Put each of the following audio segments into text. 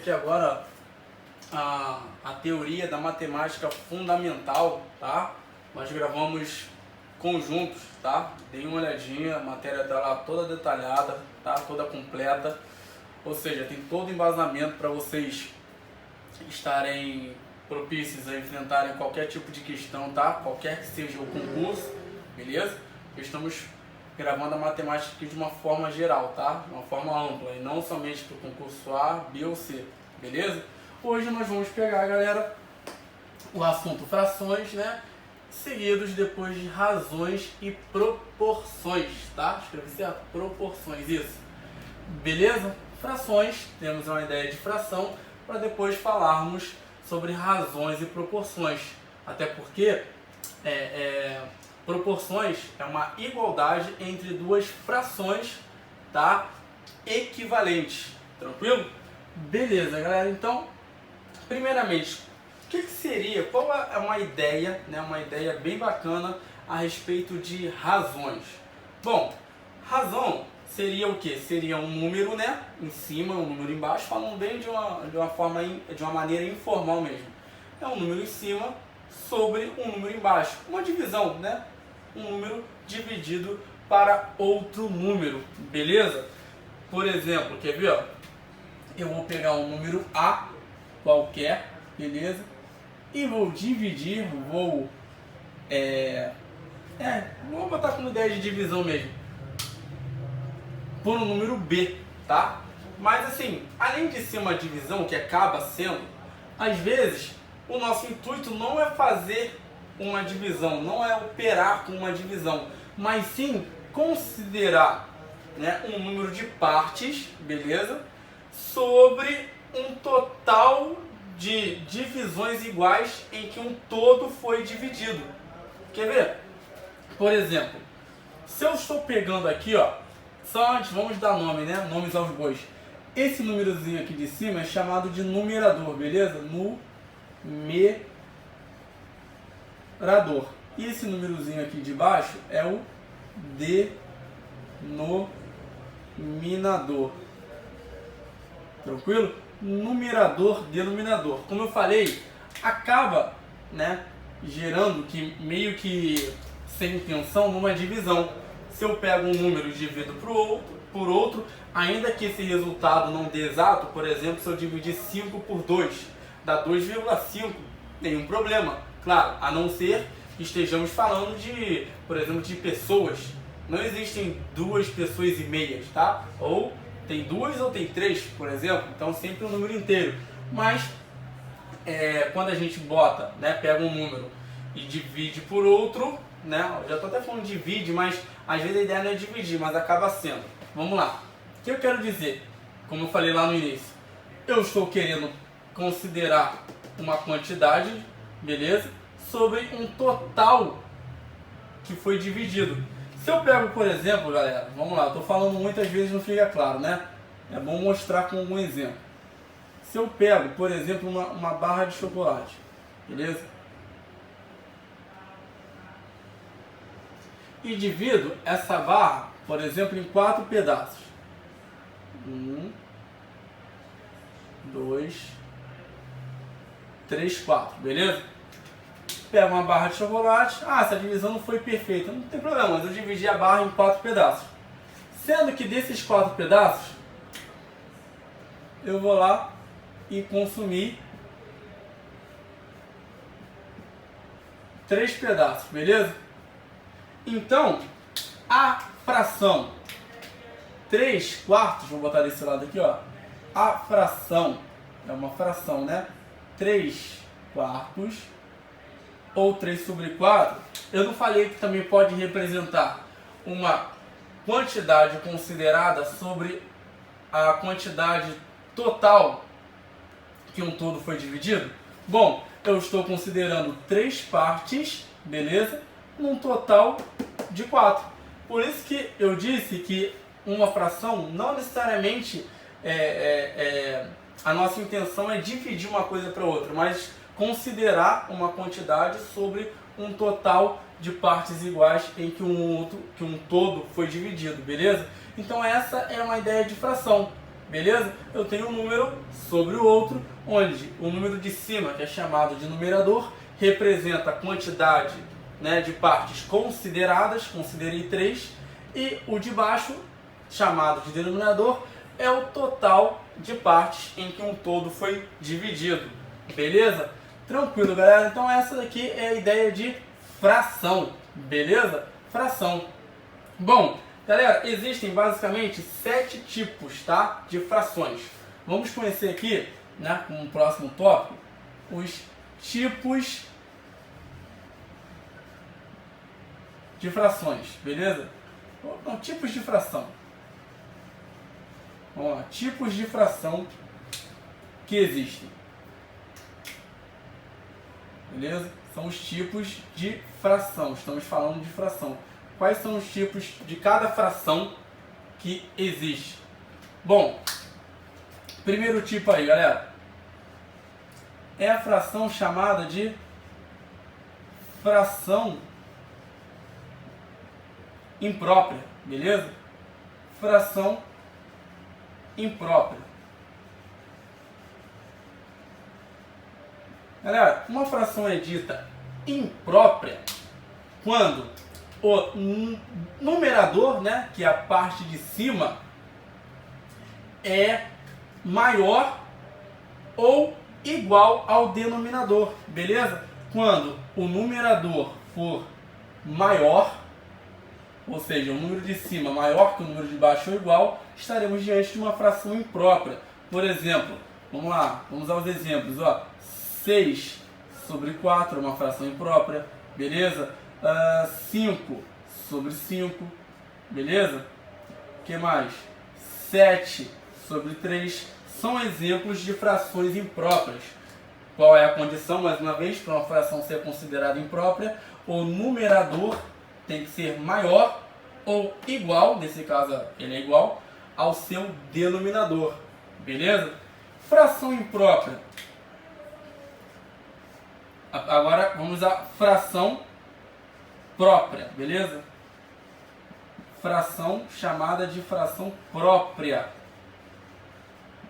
aqui agora a teoria da matemática fundamental, tá? Nós gravamos conjuntos, tá? Deem uma olhadinha, a matéria tá lá toda detalhada, tá? Toda completa, ou seja, tem todo o embasamento para vocês estarem propícios a enfrentarem qualquer tipo de questão, tá? Qualquer que seja o concurso, beleza? Estamos gravando a matemática aqui de uma forma geral, tá? De uma forma ampla, e não somente para o concurso A, B ou C, beleza? Hoje nós vamos pegar, galera, o assunto frações, né? Seguidos depois de razões e proporções, tá? Escrevi certo? Proporções, isso. Beleza? Frações, temos uma ideia de fração, para depois falarmos sobre razões e proporções. Até porque proporções é uma igualdade entre duas frações, tá? Equivalentes. Tranquilo? Beleza, galera. Então, primeiramente, o que seria, qual é uma ideia, né? Uma ideia bem bacana a respeito de razões. Bom, razão seria o que? Seria um número, né, em cima, um número embaixo, falando bem de uma maneira informal mesmo. É um número em cima sobre um número embaixo. Uma divisão, né? Um número dividido para outro número, beleza? Por exemplo, quer ver, ó? Eu vou pegar um número A qualquer, beleza? E vou dividir, vou botar como ideia de divisão mesmo, por um número B, tá? Mas assim, além de ser uma divisão, que acaba sendo, às vezes, o nosso intuito não é fazer uma divisão, não é operar com uma divisão, mas sim considerar, né, um número de partes, beleza? Sobre um total de divisões iguais em que um todo foi dividido. Quer ver? Por exemplo, se eu estou pegando aqui, ó, só antes vamos dar nome, né? Nomes aos bois. Esse númerozinho aqui de cima é chamado de numerador, beleza? Numerador. E esse númerozinho aqui de baixo é o denominador. Tranquilo? Numerador, denominador. Como eu falei, acaba, né, gerando que meio que sem intenção numa divisão. Se eu pego um número e divido por outro, ainda que esse resultado não dê exato, por exemplo, se eu dividir 5 por 2, dá 2,5, nenhum problema. Claro, a não ser que estejamos falando de, por exemplo, de pessoas. Não existem duas pessoas e meias, tá? Ou tem duas ou tem três, por exemplo, então sempre um número inteiro. Mas quando a gente bota, né, pega um número e divide por outro, né? Eu já estou até falando divide, mas às vezes a ideia não é dividir, mas acaba sendo. Vamos lá. O que eu quero dizer? Como eu falei lá no início, eu estou querendo considerar uma quantidade, beleza? Sobre um total que foi dividido. Se eu pego, por exemplo, galera, vamos lá, eu estou falando muitas vezes, não fica claro, né? É bom mostrar com algum exemplo. Se eu pego, por exemplo, uma barra de chocolate, beleza? E divido essa barra, por exemplo, em 4 pedaços. 1, 2, 3, 4, beleza? Pego uma barra de chocolate. Essa divisão não foi perfeita. Não tem problema, mas eu dividi a barra em 4 pedaços. Sendo que desses 4 pedaços, eu vou lá e consumir 3 pedaços, beleza? Então, a fração 3 quartos, vou botar desse lado aqui, ó. A fração, é uma fração, né? 3 quartos ou 3 sobre 4, eu não falei que também pode representar uma quantidade considerada sobre a quantidade total que um todo foi dividido? Bom, eu estou considerando 3 partes, beleza? Num total de 4. Por isso que eu disse que uma fração não necessariamente a nossa intenção é dividir uma coisa para outra, mas considerar uma quantidade sobre um total de partes iguais em que um todo foi dividido, beleza? Então essa é uma ideia de fração. beleza? Eu tenho um número sobre o outro, onde o número de cima, que é chamado de numerador, representa a quantidade, né, de partes consideradas, considerei 3, e o de baixo, chamado de denominador, é o total de partes em que um todo foi dividido, beleza? Tranquilo, galera? Então essa daqui é a ideia de fração, beleza? Fração. Bom, galera, existem basicamente 7 tipos, tá, de frações. Vamos conhecer aqui, né, com o próximo tópico, os tipos de frações, beleza? Não, tipos de fração. Vamos lá, tipos de fração que existem. Beleza? São os tipos de fração. Estamos falando de fração. Quais são os tipos de cada fração que existe? Bom, primeiro tipo aí, galera, é a fração chamada de fração imprópria, beleza? Fração imprópria. Galera, uma fração é dita imprópria quando o numerador, né, que é a parte de cima, é maior ou igual ao denominador, beleza? Quando o numerador for maior, ou seja, o número de cima maior que o número de baixo ou igual, estaremos diante de uma fração imprópria. Por exemplo, vamos lá, vamos usar os exemplos, ó. 6 sobre 4 é uma fração imprópria, beleza? 5 sobre 5, beleza? O que mais? 7 sobre 3 são exemplos de frações impróprias. Qual é a condição, mais uma vez, para uma fração ser considerada imprópria? O numerador tem que ser maior ou igual, nesse caso ele é igual, ao seu denominador, beleza? Fração imprópria. Agora vamos à fração própria, beleza? Fração chamada de fração própria.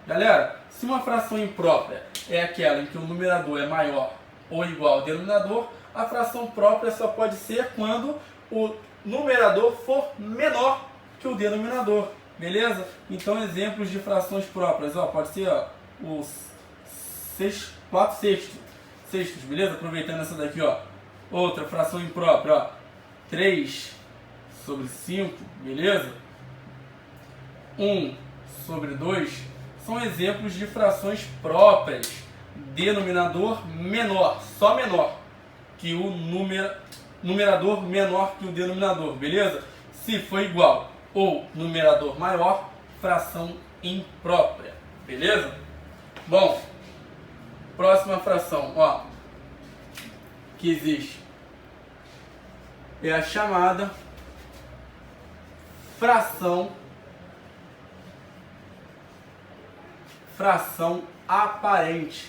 Galera, se uma fração imprópria é aquela em que o numerador é maior ou igual ao denominador, a fração própria só pode ser quando o numerador for menor que o denominador, beleza? Então, exemplos de frações próprias, ó, pode ser, ó, os 4 sextos, beleza? Aproveitando essa daqui, ó, outra fração imprópria, ó, 3 sobre 5, beleza? 1 sobre 2 são exemplos de frações próprias, denominador menor, só menor que o numerador menor que o denominador, beleza? Se for igual ou numerador maior, fração imprópria, beleza? Bom, próxima fração, ó, que existe é a chamada fração aparente.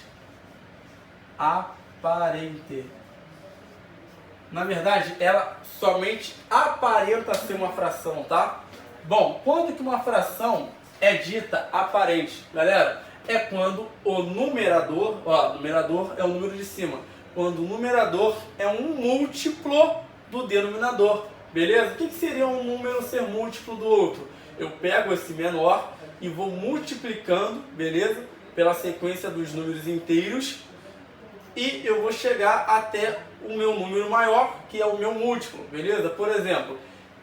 Na verdade, ela somente aparenta ser uma fração, tá? Bom, quando que uma fração é dita aparente? Galera, é quando o numerador, ó, numerador é o número de cima, quando o numerador é um múltiplo do denominador, beleza? O que seria um número ser múltiplo do outro? Eu pego esse menor e vou multiplicando, beleza? Pela sequência dos números inteiros, e eu vou chegar até o meu número maior, que é o meu múltiplo, beleza? Por exemplo,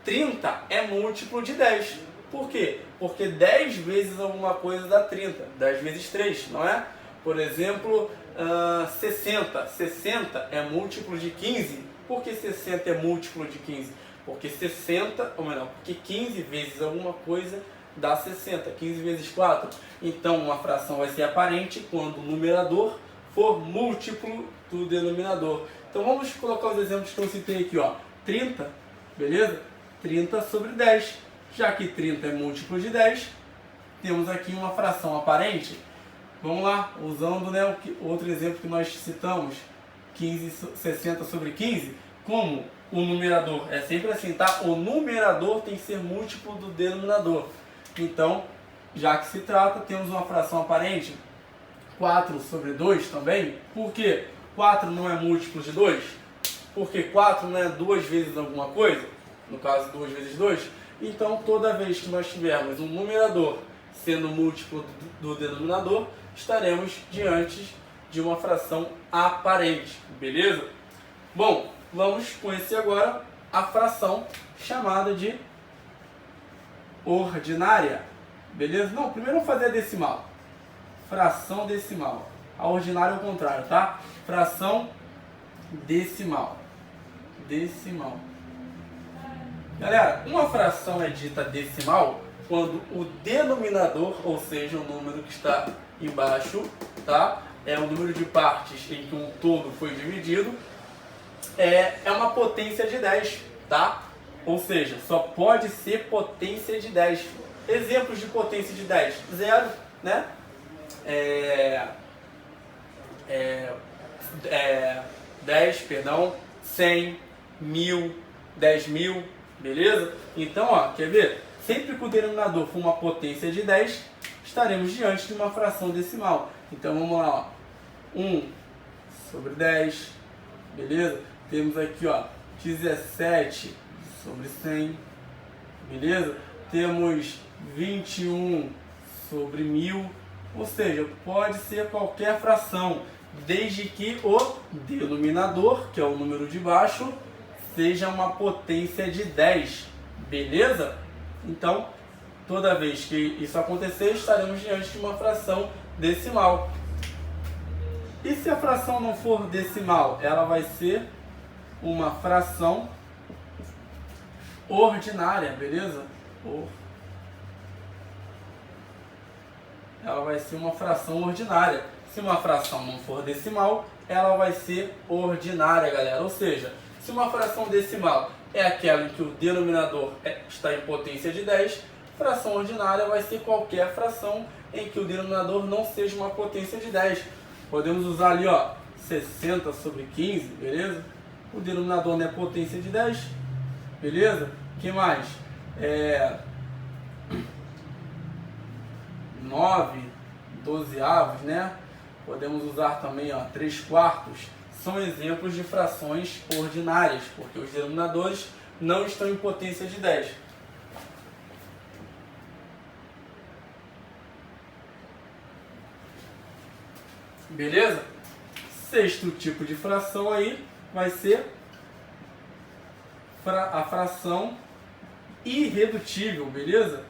30 é múltiplo de 10. Por quê? Porque 10 vezes alguma coisa dá 30. 10 vezes 3, não é? Por exemplo, 60. 60 é múltiplo de 15. Por que 60 é múltiplo de 15? Porque 60, ou melhor, porque 15 vezes alguma coisa dá 60. 15 vezes 4. Então, uma fração vai ser aparente quando o numerador for múltiplo do denominador. Então, vamos colocar os exemplos que eu citei aqui, ó. 30, beleza? 30 sobre 10. Já que 30 é múltiplo de 10, temos aqui uma fração aparente. Vamos lá, usando, né, outro exemplo que nós citamos, 60 sobre 15. Como o numerador é sempre assim, tá? O numerador tem que ser múltiplo do denominador. Então, já que se trata, temos uma fração aparente, 4 sobre 2 também. Por quê? 4 não é múltiplo de 2? Porque 4 não é 2 vezes alguma coisa? No caso, 2 vezes 2. Então, toda vez que nós tivermos um numerador sendo múltiplo do denominador, estaremos diante de uma fração aparente, beleza? Bom, vamos conhecer agora a fração chamada de ordinária, beleza? Não, primeiro vamos fazer a decimal. Fração decimal. A ordinária é o contrário, tá? Fração decimal. Decimal. Galera, uma fração é dita decimal quando o denominador, ou seja, o número que está embaixo, tá? É o número de partes em que um todo foi dividido, é uma potência de 10, tá? Ou seja, só pode ser potência de 10. Exemplos de potência de 10. 0, né? 10, perdão, 100, 1000, 10.000, beleza? Então, ó, quer ver? Sempre que o denominador for uma potência de 10, estaremos diante de uma fração decimal. Então, vamos lá, ó. 1 sobre 10, beleza? Temos aqui, ó, 17 sobre 100, beleza? Temos 21 sobre 1000, ou seja, pode ser qualquer fração, desde que o denominador, que é o número de baixo, seja uma potência de 10, beleza? Então, toda vez que isso acontecer, estaremos diante de uma fração decimal. E se a fração não for decimal, ela vai ser uma fração ordinária, beleza? Ela vai ser uma fração ordinária. Se uma fração não for decimal, ela vai ser ordinária, galera. Ou seja, se uma fração decimal é aquela em que o denominador está em potência de 10, fração ordinária vai ser qualquer fração em que o denominador não seja uma potência de 10. Podemos usar ali, ó, 60 sobre 15, beleza? O denominador não é potência de 10, beleza? O que mais? 9 dozeavos, né? Podemos usar também, ó, 3/4. São exemplos de frações ordinárias, porque os denominadores não estão em potência de 10. Beleza? Sexto tipo de fração aí vai ser a fração irredutível, beleza?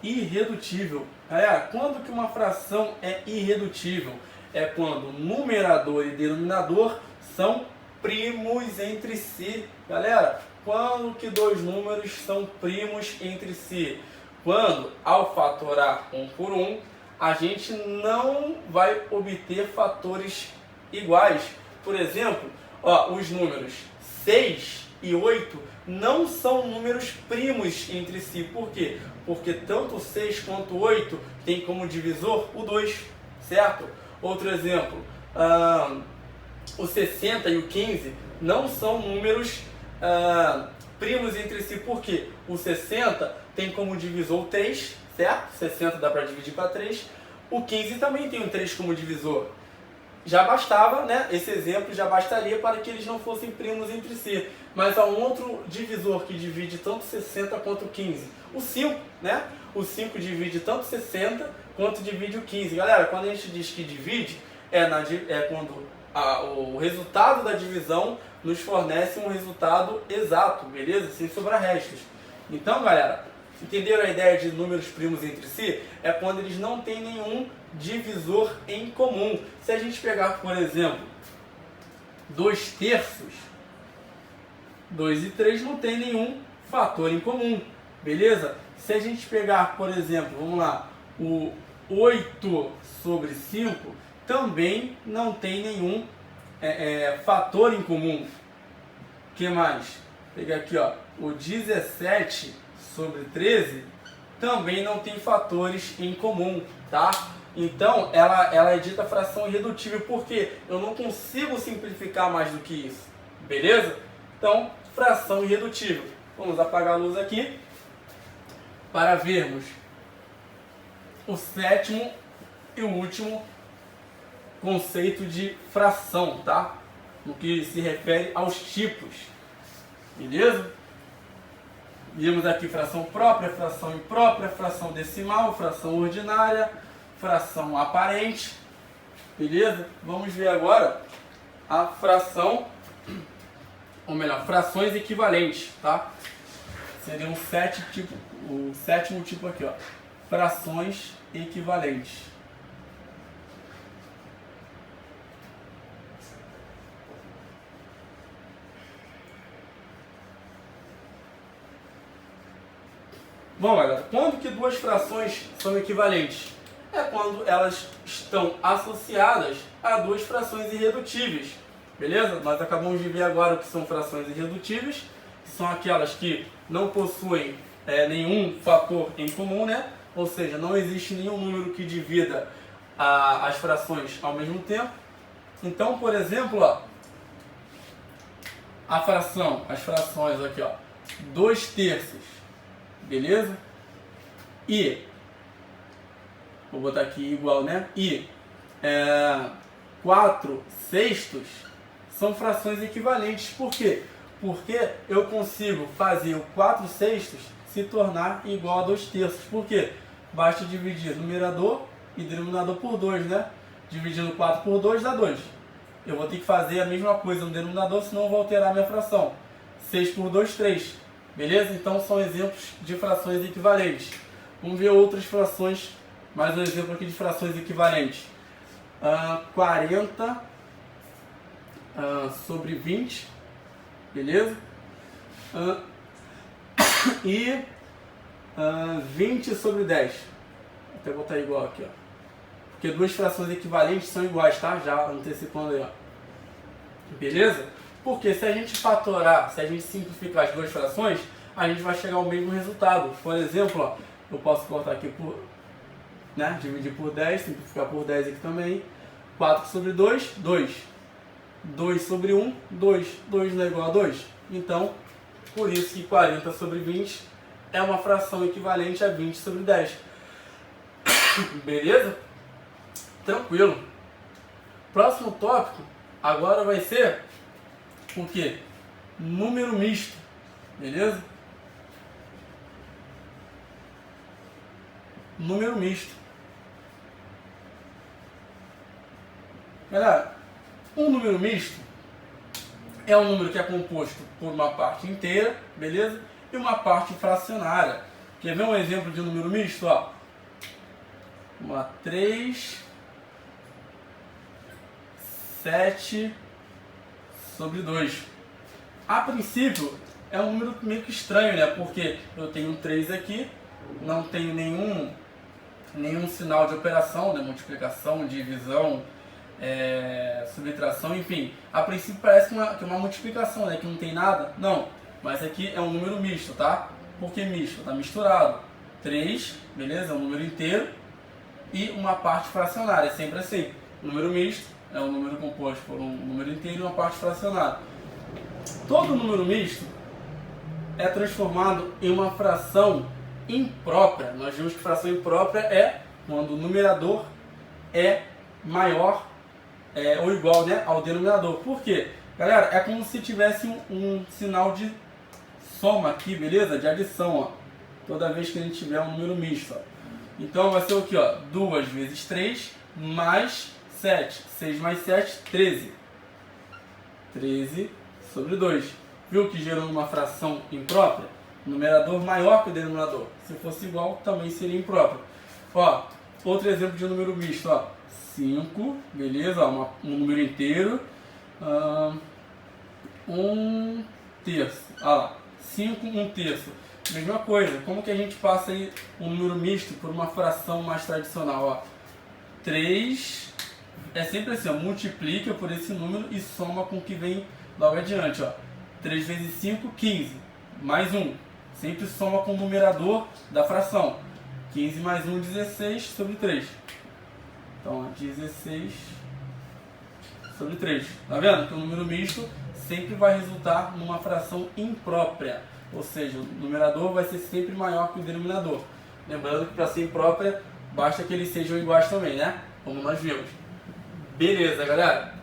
Irredutível. Galera, quando que uma fração é irredutível? É quando numerador e denominador são primos entre si. Galera, quando que dois números são primos entre si? Quando, ao fatorar 1 por 1, a gente não vai obter fatores iguais. Por exemplo, ó, os números 6 e 8 não são números primos entre si. Por quê? Porque tanto o 6 quanto o 8 tem como divisor o 2, certo? Outro exemplo, o 60 e o 15 não são números primos entre si. Por quê? O 60 tem como divisor o 3, certo? 60 dá para dividir para 3. O 15 também tem o 3 como divisor. Já bastava, né? Esse exemplo já bastaria para que eles não fossem primos entre si. Mas há um outro divisor que divide tanto 60 quanto o 15. O 5, né? O 5 divide tanto 60 quanto divide o 15. Galera, quando a gente diz que divide, é quando o resultado da divisão nos fornece um resultado exato, beleza? Sem sobra-restos. Então, galera, entenderam a ideia de números primos entre si? É quando eles não têm nenhum divisor em comum. Se a gente pegar, por exemplo, 2/3, 2 e 3 não tem nenhum fator em comum, beleza? Se a gente pegar, por exemplo, vamos lá, o 8 sobre 5, também não tem nenhum fator em comum. O que mais? Vou pegar aqui, ó, o 17 sobre 13 também não tem fatores em comum, tá? Então, ela é dita fração irredutível, porque eu não consigo simplificar mais do que isso, beleza? Então, fração irredutível. Vamos apagar a luz aqui para vermos o sétimo e o último conceito de fração, tá? No que se refere aos tipos, beleza? Vimos aqui fração própria, fração imprópria, fração decimal, fração ordinária, fração aparente, beleza? Vamos ver agora a fração, ou melhor, frações equivalentes, tá? Seriam o sétimo tipo aqui, ó, frações equivalentes. Bom, galera, quando que duas frações são equivalentes? É quando elas estão associadas a duas frações irredutíveis, beleza? Nós acabamos de ver agora o que são frações irredutíveis, que são aquelas que não possuem nenhum fator em comum, né? Ou seja, não existe nenhum número que divida as frações ao mesmo tempo. Então, por exemplo, ó, as frações aqui, ó, 2/3, beleza? E, vou botar aqui igual, né? E 4/6 são frações equivalentes. Por quê? Porque eu consigo fazer o 4/6 se tornar igual a 2/3. Por quê? Basta dividir numerador e denominador por 2, né? Dividindo 4 por 2 dá 2. Eu vou ter que fazer a mesma coisa no denominador, senão eu vou alterar a minha fração. 6 por 2, 3. Beleza? Então são exemplos de frações equivalentes. Vamos ver outras frações, mais um exemplo aqui de frações equivalentes. 40 sobre 20, beleza? E 20 sobre 10. Vou até botar igual aqui, ó. Porque duas frações equivalentes são iguais, tá? Já antecipando aí, ó. Beleza? Porque se a gente fatorar, se a gente simplificar as duas frações, a gente vai chegar ao mesmo resultado. Por exemplo, ó, eu posso cortar aqui por, né, dividir por 10, simplificar por 10 aqui também. 4 sobre 2, 2. 2 sobre 1, 2. 2 não é igual a 2. Então, por isso que 40 sobre 20 é uma fração equivalente a 20 sobre 10. Beleza? Tranquilo. Próximo tópico agora vai ser o quê? Número misto. Beleza? Número misto. Galera, um número misto é um número que é composto por uma parte inteira, beleza? E uma parte fracionária. Quer ver um exemplo de número misto? Ó, 3, 7 sobre 2. A princípio é um número meio que estranho, né? Porque eu tenho 3 aqui, não tenho nenhum sinal de operação, né? Multiplicação, divisão, subtração, enfim. A princípio parece que é uma multiplicação, né? Que não tem nada. Não, mas aqui é um número misto, tá? Por que misto? Tá misturado. 3, beleza? É um número inteiro e uma parte fracionária, é sempre assim. Número misto é um número composto por um número inteiro e uma parte fracionária. Todo número misto é transformado em uma fração imprópria. Nós vimos que fração imprópria é quando o numerador é maior ou igual, né, ao denominador. Por quê? Galera, é como se tivesse um sinal de soma aqui, beleza? De adição, ó. Toda vez que a gente tiver um número misto, ó. Então vai ser o que, ó? 2 vezes 3 mais 7. 6 mais 7, 13. 13 sobre 2. Viu que gerou uma fração imprópria? Numerador maior que o denominador. Se fosse igual, também seria impróprio. Ó, outro exemplo de número misto, ó. 5, beleza? Ó, um número inteiro. 1/3. Olha lá. 5, 1/3. Mesma coisa. Como que a gente passa aí um número misto por uma fração mais tradicional? Ó, 3 é sempre assim, ó, multiplica por esse número e soma com o que vem logo adiante. Ó. 3 vezes 5, 15. Mais 1. Sempre soma com o numerador da fração. 15 mais 1, 16 sobre 3. Então, 16 sobre 3. Tá vendo? Que o número misto sempre vai resultar numa fração imprópria. Ou seja, o numerador vai ser sempre maior que o denominador. Lembrando que para ser imprópria, basta que eles sejam iguais também, né? Como nós vimos. Beleza, galera?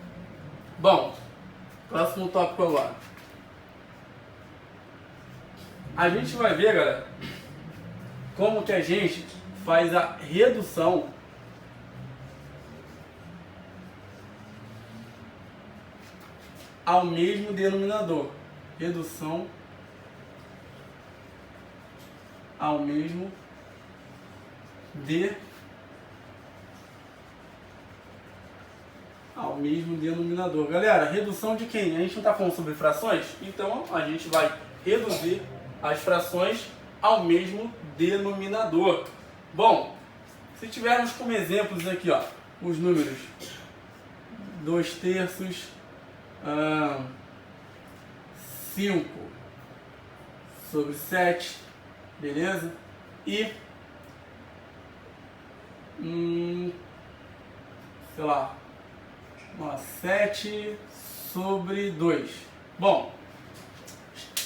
Bom, próximo tópico agora. A gente vai ver, galera, como que a gente faz a redução ao mesmo denominador. Redução ao mesmo denominador. Galera, redução de quem? A gente não está falando sobre frações? Então a gente vai reduzir as frações ao mesmo denominador. Bom, se tivermos como exemplos aqui, ó, os números 2/3, 5 sobre 7, beleza? E sei lá, 7 sobre 2. Bom,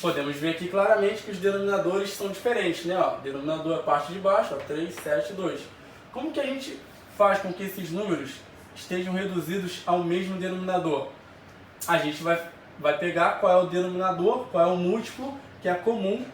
podemos ver aqui claramente que os denominadores são diferentes, né? Ó, denominador é a parte de baixo, ó, 3, 7, 2. Como que a gente faz com que esses números estejam reduzidos ao mesmo denominador? A gente vai pegar qual é o denominador, qual é o múltiplo que é comum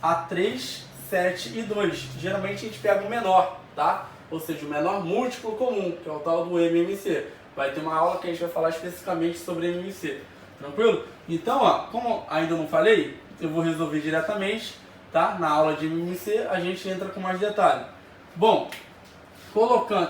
a 3, 7 e 2. Geralmente a gente pega o menor, tá? Ou seja, o menor múltiplo comum, que é o tal do MMC. Vai ter uma aula que a gente vai falar especificamente sobre MMC. Tranquilo? Então, ó, como ainda não falei, eu vou resolver diretamente, tá? Na aula de MMC a gente entra com mais detalhe. Bom,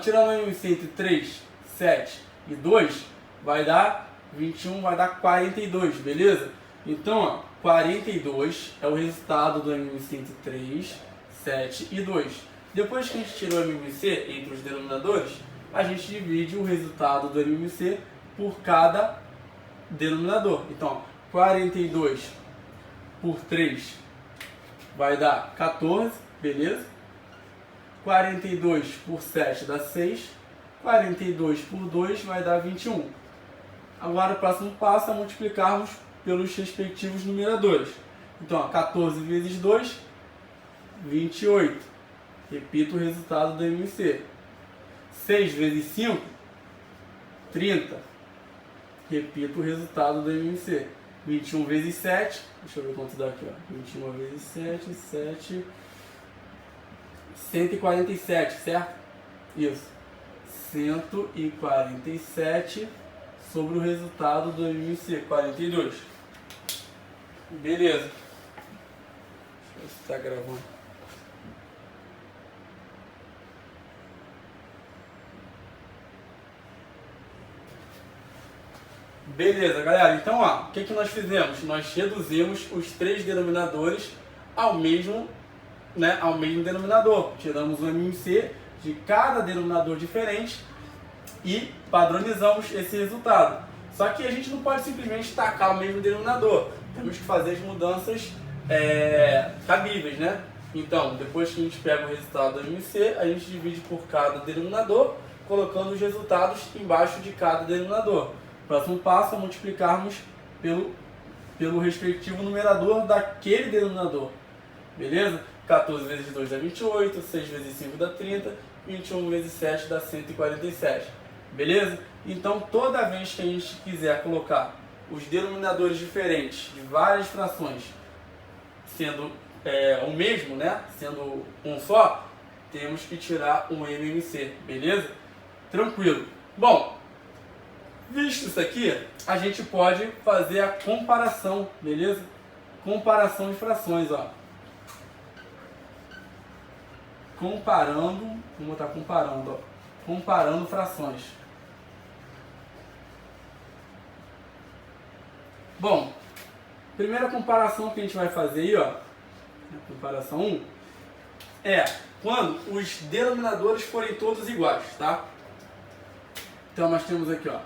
tirando o MMC entre 3, 7 e 2, vai dar 21, vai dar 42, beleza? Então, ó, 42 é o resultado do MMC entre 3, 7 e 2. Depois que a gente tirou o MMC entre os denominadores, a gente divide o resultado do MMC por cada denominador. Então, 42 por 3 vai dar 14, beleza? 42 por 7 dá 6. 42 por 2 vai dar 21. Agora o próximo passo é multiplicarmos pelos respectivos numeradores. Então, ó, 14 vezes 2, 28. Repito o resultado do MMC. 6 vezes 5, 30. Repito o resultado do MMC. 21 vezes 7, deixa eu ver quanto dá aqui, ó. 21 vezes 7, 147, certo? Isso. 147 sobre o resultado do MMC, 42. Beleza. Deixa eu ver se está gravando. Beleza, galera. Então, ó, o que nós fizemos? Nós reduzimos os três denominadores ao mesmo denominador. Tiramos o MMC de cada denominador diferente e padronizamos esse resultado. Só que a gente não pode simplesmente tacar o mesmo denominador. Temos que fazer as mudanças cabíveis, né? Então, depois que a gente pega o resultado do MMC, a gente divide por cada denominador, colocando os resultados embaixo de cada denominador. O próximo passo é multiplicarmos pelo respectivo numerador daquele denominador. Beleza? 14 vezes 2 dá 28, 6 vezes 5 dá 30, 21 vezes 7 dá 147. Beleza? Então, toda vez que a gente quiser colocar os denominadores diferentes de várias frações, sendo o mesmo, né? Sendo um só, temos que tirar um MMC. Beleza? Tranquilo. Bom, visto isso aqui, a gente pode fazer a comparação, beleza? Comparação de frações, ó. Comparando, vamos estar comparando, ó. Comparando frações. Bom, primeira comparação que a gente vai fazer aí, ó, comparação 1, é quando os denominadores forem todos iguais, tá? Então nós temos aqui, ó,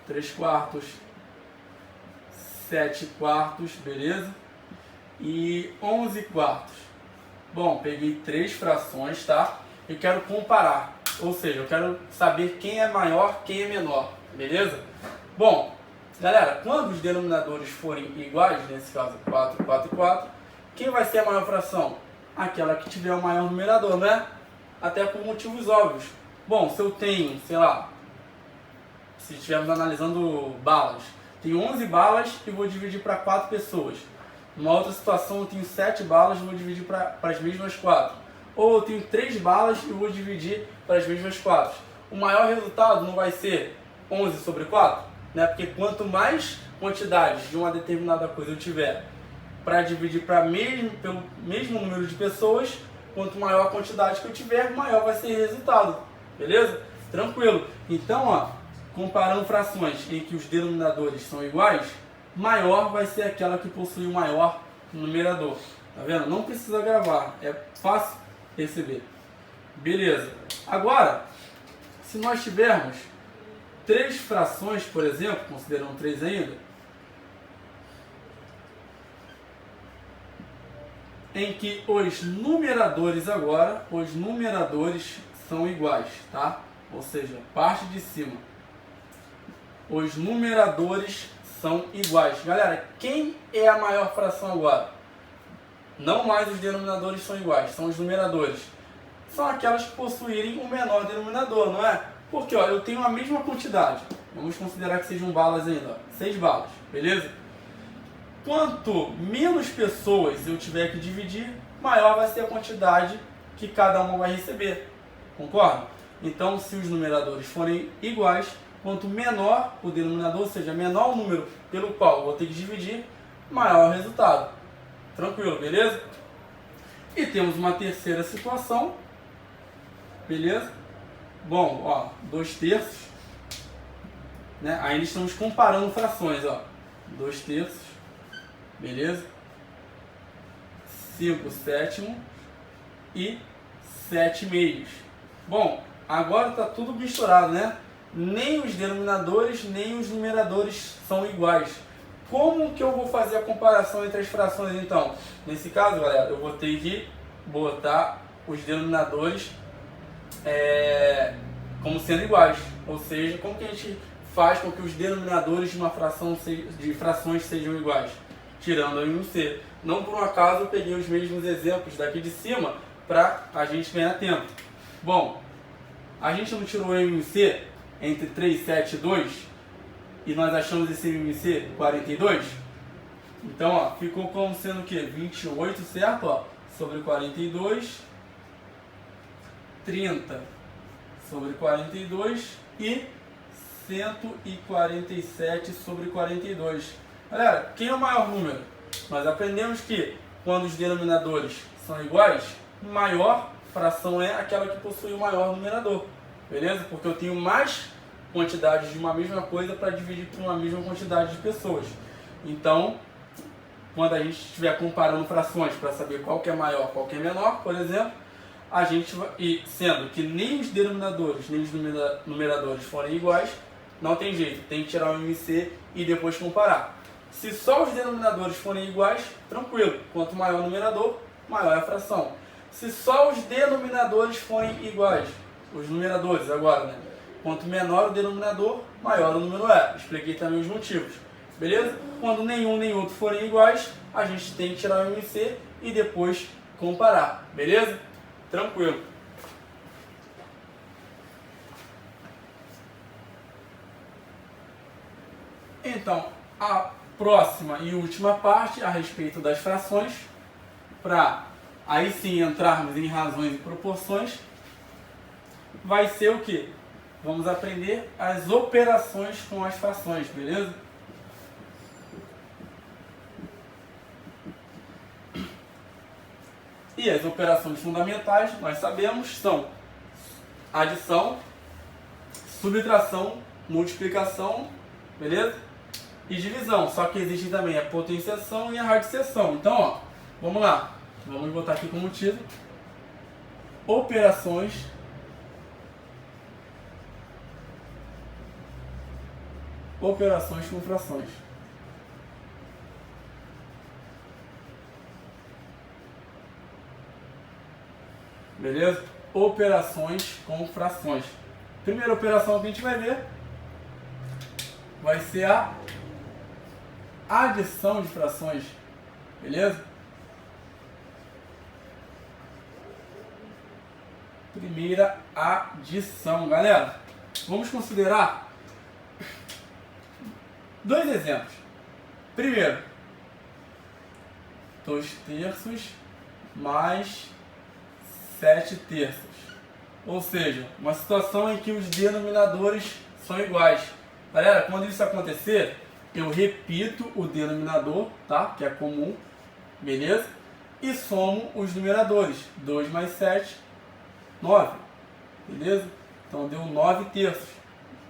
3 quartos, 7 quartos, beleza? E 11 quartos. Bom, peguei três frações, tá? Eu quero comparar ou seja, eu quero saber quem é maior, quem é menor, beleza? Bom, galera, quando os denominadores forem iguais, nesse caso 4, 4 e 4, quem vai ser a maior fração? Aquela que tiver o maior numerador, né? Até por motivos óbvios. Bom, se eu tenho, sei lá, se estivermos analisando balas, tenho 11 balas e vou dividir para 4 pessoas. Numa outra situação eu tenho 7 balas e vou dividir para as mesmas 4. Ou eu tenho 3 balas e vou dividir para as mesmas 4. O maior resultado não vai ser 11 sobre 4? Né? Porque quanto mais quantidades de uma determinada coisa eu tiver para dividir pelo mesmo número de pessoas, quanto maior a quantidade que eu tiver, maior vai ser o resultado. Beleza? Tranquilo. Então, ó, comparando frações em que os denominadores são iguais, maior vai ser aquela que possui o maior numerador. Tá vendo? Não precisa gravar, é fácil perceber. Beleza. Agora, se nós tivermos 3 frações, por exemplo, considerando 3 ainda, em que os numeradores agora, os numeradores são iguais, tá? Ou seja, parte de cima. Os numeradores são iguais. Galera, quem é a maior fração agora? Não mais os denominadores são iguais, são os numeradores. São aquelas que possuírem o menor denominador, não é? Porque, ó, eu tenho a mesma quantidade. Vamos considerar que sejam balas ainda, ó, 6 balas, beleza? Quanto menos pessoas eu tiver que dividir, maior vai ser a quantidade que cada uma vai receber. Concorda? Então, se os numeradores forem iguais, quanto menor o denominador, ou seja, menor o número pelo qual eu vou ter que dividir, maior o resultado. Tranquilo, beleza? E temos uma terceira situação. Beleza? Bom, ó, 2/3. Né? Ainda estamos comparando frações, ó. 2/3. Beleza? 5/7 e 7/2. Bom, agora está tudo misturado, né? Nem os denominadores, nem os numeradores são iguais. Como que eu vou fazer a comparação entre as frações, então? Nesse caso, galera, eu vou ter que botar os denominadores como sendo iguais. Ou seja, como que a gente faz com que os denominadores de uma fração de frações sejam iguais? Tirando o M e o C. Não por um acaso eu peguei os mesmos exemplos daqui de cima para a gente ganhar tempo. Bom, a gente não tirou o M e o C entre 3, 7 e 2 e nós achamos esse M e C 42? Então, ó, ficou como sendo o quê? 28, certo? Ó, sobre 42, 30 sobre 42 e 147 sobre 42. Galera, quem é o maior número? Nós aprendemos que quando os denominadores são iguais, maior fração é aquela que possui o maior numerador. Beleza? Porque eu tenho mais quantidades de uma mesma coisa para dividir por uma mesma quantidade de pessoas. Então, quando a gente estiver comparando frações para saber qual que é maior, qual que é menor, por exemplo, a gente vai, e sendo que nem os denominadores nem os numeradores forem iguais, não tem jeito, tem que tirar o MC e depois comparar. Se só os denominadores forem iguais, tranquilo, quanto maior o numerador, maior é a fração. Se só os denominadores forem iguais, os numeradores agora, né? Quanto menor o denominador, maior o número é. Expliquei também os motivos. Beleza? Quando nenhum nem outro forem iguais, a gente tem que tirar o MC e depois comparar. Beleza? Tranquilo. Então, a próxima e última parte a respeito das frações, para aí sim entrarmos em razões e proporções, vai ser o que? Vamos aprender as operações com as frações, beleza? E as operações fundamentais, nós sabemos, são adição, subtração, multiplicação, beleza? E divisão, só que existe também a potenciação e a radiciação. Então, ó, vamos lá. Vamos botar aqui como título: operações com frações. Beleza? operações com frações. Primeira operação que a gente vai ver vai ser a adição de frações, beleza? Primeira adição, galera. Vamos considerar dois exemplos. Primeiro, 2/3 mais 7/3. Ou seja, uma situação em que os denominadores são iguais. Galera, quando isso acontecer, eu repito o denominador, tá? Que é comum, beleza? E somo os numeradores. 2 mais 7, 9. Beleza? Então deu 9/3.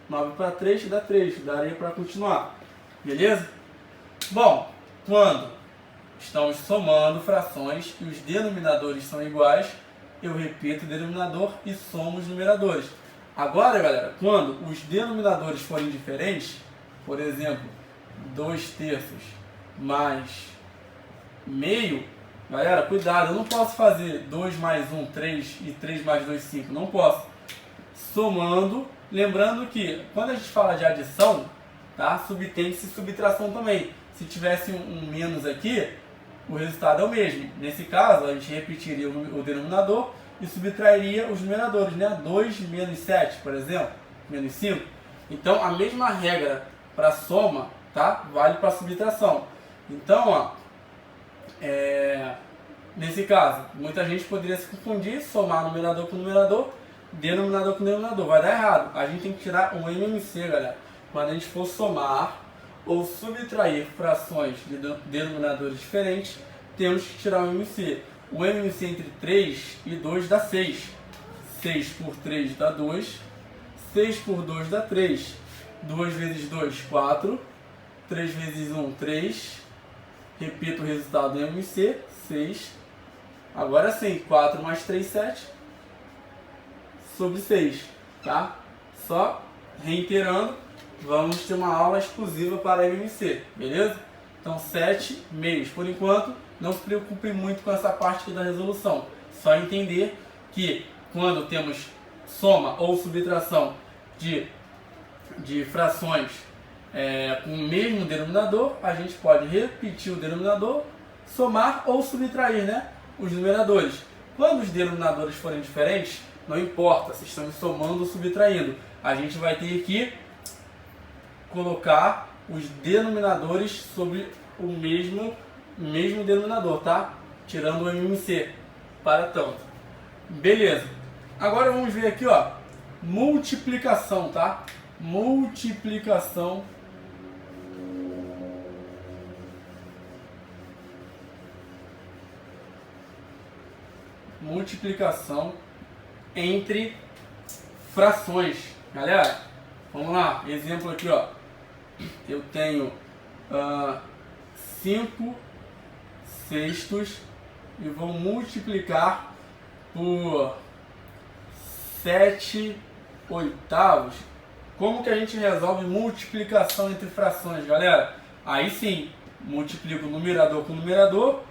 9 para 3 dá 3. Daria para continuar. Beleza? Bom, quando estamos somando frações e os denominadores são iguais, eu repito o denominador e somo os numeradores. Agora, galera, quando os denominadores forem diferentes, por exemplo, 2/3 mais meio, galera, cuidado, eu não posso fazer 2 mais 1, 3 e 3 mais 2, 5, não posso. Somando, lembrando que quando a gente fala de adição, tá? Subtende-se subtração também. Se tivesse um menos aqui, o resultado é o mesmo. Nesse caso, a gente repetiria o denominador e subtrairia os numeradores, né? 2 menos 7, por exemplo, menos 5. Então, a mesma regra para soma, tá? Vale para subtração. Então, ó, nesse caso, muita gente poderia se confundir, somar numerador com numerador, denominador com denominador. Vai dar errado. A gente tem que tirar um MMC, galera. Quando a gente for somar ou subtrair frações de denominadores diferentes, temos que tirar o MMC. O MMC entre 3 e 2 dá 6. 6 por 3 dá 2. 6 por 2 dá 3. 2 vezes 2, 4. 3 vezes 1, 3. Repito o resultado do MMC, 6. Agora sim, 4 mais 3, 7. Sobre 6, tá? Só reiterando, vamos ter uma aula exclusiva para MMC, beleza? Então 7 meios. Por enquanto, não se preocupe muito com essa parte aqui da resolução. Só entender que quando temos soma ou subtração de frações com o mesmo denominador, a gente pode repetir o denominador, somar ou subtrair, né, os numeradores. Quando os denominadores forem diferentes, não importa se estamos somando ou subtraindo, a gente vai ter que colocar os denominadores sobre o mesmo denominador, tá? Tirando o MMC para tanto. Beleza. Agora vamos ver aqui, ó, multiplicação, tá? Multiplicação entre frações. Galera, vamos lá, exemplo aqui, ó. Eu tenho 5 sextos e vou multiplicar por 7 oitavos. Como que a gente resolve multiplicação entre frações, galera? Aí sim, multiplico numerador com numerador,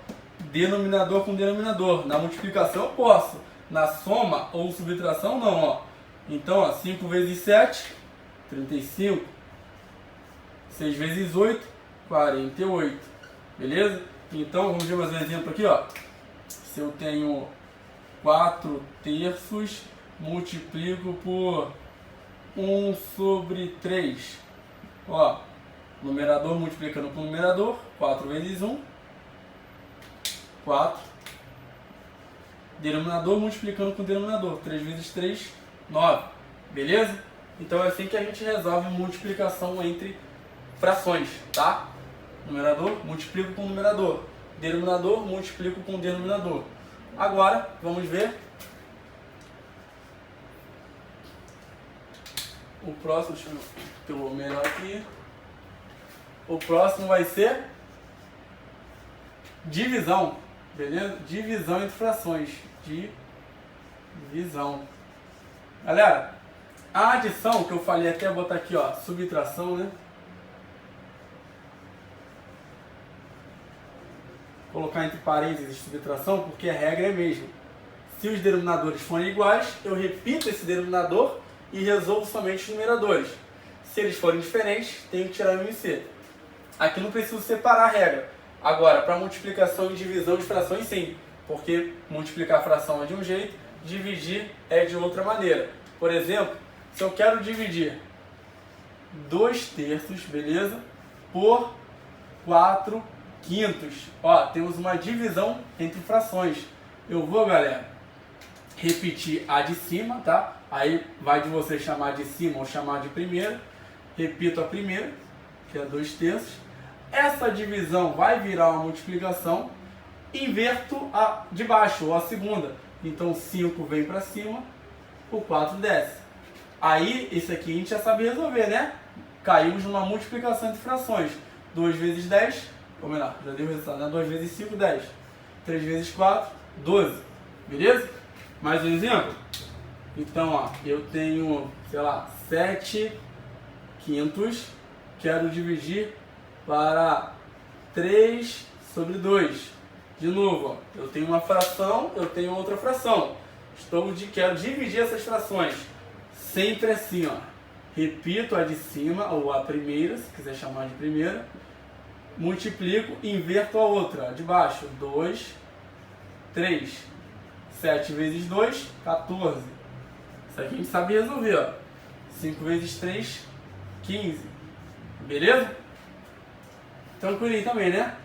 denominador com denominador. Na multiplicação eu posso, na soma ou subtração não, ó. Então, ó, 5 vezes 7, 35. 6 vezes 8, 48. Beleza? Então, vamos ver mais um exemplo aqui, ó. Se eu tenho 4/3, multiplico por 1 sobre 3. Ó, numerador multiplicando com numerador, 4 vezes 1, 4. Denominador multiplicando com denominador, 3 vezes 3, 9. Beleza? Então é assim que a gente resolve multiplicação entre frações, tá? Numerador, multiplico com numerador. Denominador, multiplico com denominador. Agora, vamos ver o próximo. Deixa eu ter o melhor aqui. O próximo vai ser divisão, beleza? Divisão entre frações. Divisão. Galera, a adição que eu falei até botar aqui, ó, subtração, né? Colocar entre parênteses subtração, porque a regra é a mesma. Se os denominadores forem iguais, eu repito esse denominador e resolvo somente os numeradores. Se eles forem diferentes, tenho que tirar o IC. Aqui não preciso separar a regra. Agora, para multiplicação e divisão de frações, sim. Porque multiplicar a fração é de um jeito, dividir é de outra maneira. Por exemplo, se eu quero dividir 2/3, beleza? Por 4/5. Ó, temos uma divisão entre frações. Eu vou, galera, repetir a de cima, tá? Aí vai de você chamar de cima ou chamar de primeira. Repito a primeira, que é 2/3. Essa divisão vai virar uma multiplicação. Inverto a de baixo, ou a segunda. Então 5 vem para cima, o 4 desce. Aí, esse aqui a gente já sabe resolver, né? Caímos numa multiplicação entre frações. 2 vezes 10, ou melhor, já deu o resultado, né? 2 vezes 5, 10. 3 vezes 4, 12. Beleza? Mais um exemplo? Então, ó, eu tenho, sei lá, 7/5. Quero dividir para 3/2. De novo, ó, eu tenho uma fração, eu tenho outra fração. Quero dividir essas frações. Sempre assim, ó. Repito a de cima, ou a primeira, se quiser chamar de primeira. Multiplico, inverto a outra, a de baixo. 2, 3. 7 vezes 2, 14. Isso aqui a gente sabe resolver, ó. 5 vezes 3, 15. Beleza? Tranquilinho também, né?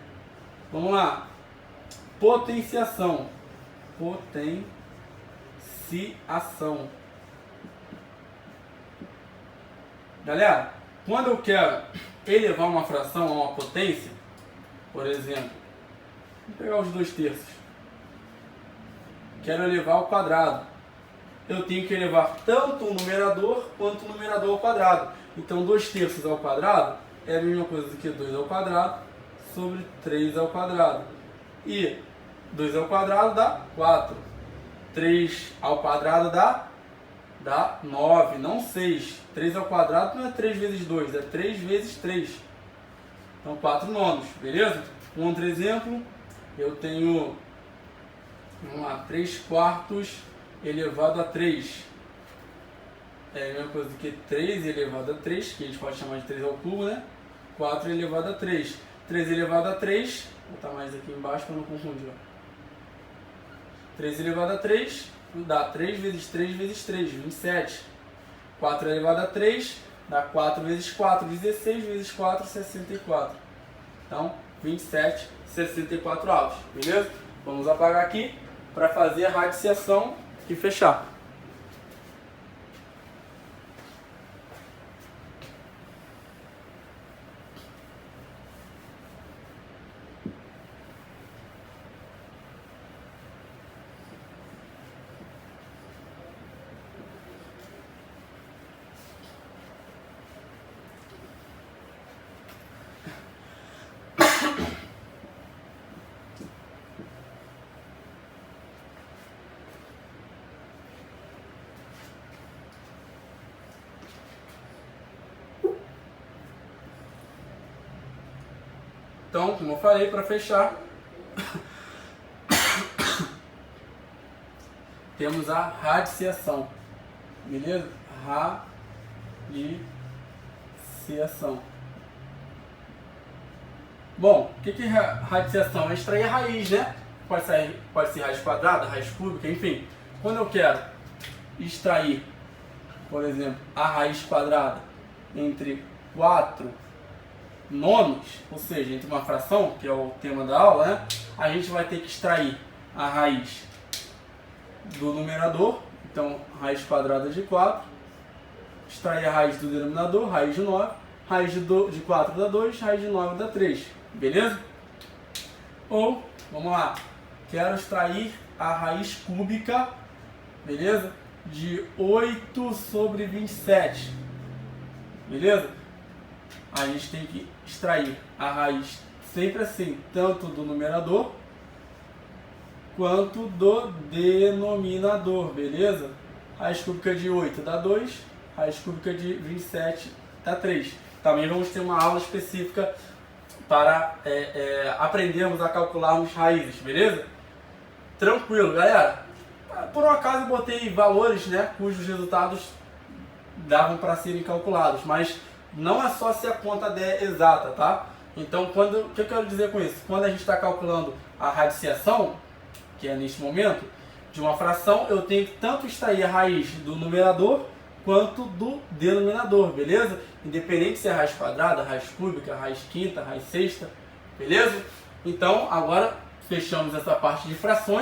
Vamos lá. Potenciação. Potenciação. Galera, quando eu quero elevar uma fração a uma potência, por exemplo, vamos pegar os 2/3. Quero elevar ao quadrado. Eu tenho que elevar tanto o numerador quanto o numerador ao quadrado. Então 2/3 ao quadrado é a mesma coisa do que 2 ao quadrado sobre 3 ao quadrado. E 2 ao quadrado dá 4. 3 ao quadrado dá 9, não 6. 3 ao quadrado não é 3 vezes 2, é 3 vezes 3. Então 4/9, beleza? Um outro exemplo, eu tenho, vamos lá, 3/4 elevado a 3. É a mesma coisa do que 3 elevado a 3, que a gente pode chamar de 3 ao cubo, né? 4 elevado a 3. 3 elevado a 3, vou botar mais aqui embaixo para não confundir. 3 elevado a 3 dá 3 vezes 3 vezes 3, 27. 4 elevado a 3 dá 4 vezes 4, 16 vezes 4, 64. Então, 27, 64 avos, beleza? Vamos apagar aqui para fazer a radiciação e fechar. Então, como eu falei, para fechar, temos a radiciação, beleza? Radiciação. Bom, o que é radiciação? É extrair a raiz, né? Pode ser raiz quadrada, raiz cúbica, enfim. Quando eu quero extrair, por exemplo, a raiz quadrada entre 4/9, ou seja, entre uma fração, que é o tema da aula, né? A gente vai ter que extrair a raiz do numerador, então raiz quadrada de 4, extrair a raiz do denominador, raiz de 9, raiz de 4 dá 2, raiz de 9 dá 3, beleza? Ou, vamos lá, quero extrair a raiz cúbica, beleza? De 8/27, beleza? A gente tem que extrair a raiz sempre assim, tanto do numerador quanto do denominador, beleza? Raiz cúbica de 8 dá 2, raiz cúbica de 27 dá 3. Também vamos ter uma aula específica para aprendermos a calcularmos raízes, beleza? Tranquilo, galera? Por um acaso eu botei valores, né, cujos resultados davam para serem calculados, mas não é só se a conta der exata, tá? Então, o que eu quero dizer com isso? Quando a gente está calculando a radiciação, que é neste momento, de uma fração, eu tenho que tanto extrair a raiz do numerador quanto do denominador, beleza? Independente se é raiz quadrada, raiz cúbica, raiz quinta, raiz sexta, beleza? Então, agora fechamos essa parte de frações.